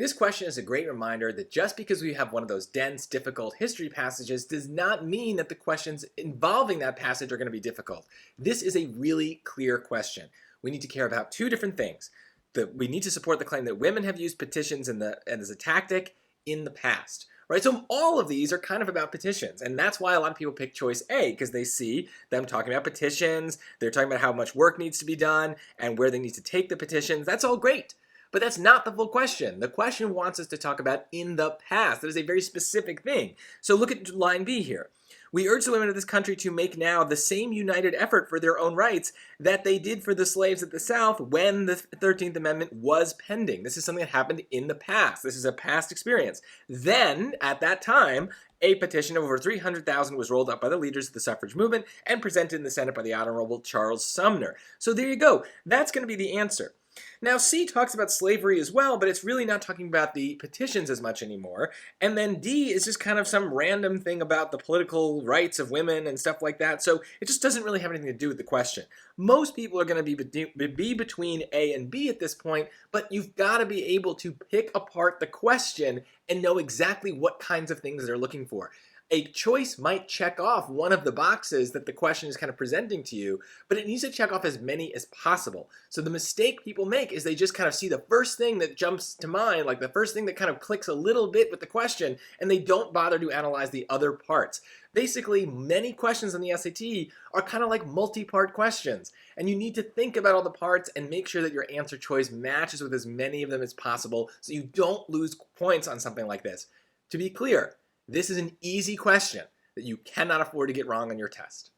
This question is a great reminder that just because we have one of those dense, difficult history passages does not mean that the questions involving that passage are going to be difficult. This is a really clear question. We need to care about two different things. We need to support the claim that women have used petitions as a tactic in the past. Right? So all of these are kind of about petitions, and that's why a lot of people pick choice A, because they see them talking about petitions, they're talking about how much work needs to be done, and where they need to take the petitions. That's all great. But that's not the full question. The question wants us to talk about in the past. That is a very specific thing. So look at line B here. We urge the women of this country to make now the same united effort for their own rights that they did for the slaves at the South when the 13th Amendment was pending. This is something that happened in the past. This is a past experience. Then, at that time, a petition of over 300,000 was rolled up by the leaders of the suffrage movement and presented in the Senate by the Honorable Charles Sumner. So there you go. That's going to be the answer. Now, C talks about slavery as well, but it's really not talking about the petitions as much anymore. And then D is just kind of some random thing about the political rights of women and stuff like that. So it just doesn't really have anything to do with the question. Most people are going to be between A and B at this point, but you've got to be able to pick apart the question and know exactly what kinds of things they're looking for. A choice might check off one of the boxes that the question is kind of presenting to you, but it needs to check off as many as possible. So the mistake people make is they just kind of see the first thing that jumps to mind, like the first thing that kind of clicks a little bit with the question, and they don't bother to analyze the other parts. Basically, many questions on the SAT are kind of like multi-part questions, and you need to think about all the parts and make sure that your answer choice matches with as many of them as possible so you don't lose points on something like this. To be clear, this is an easy question that you cannot afford to get wrong on your test.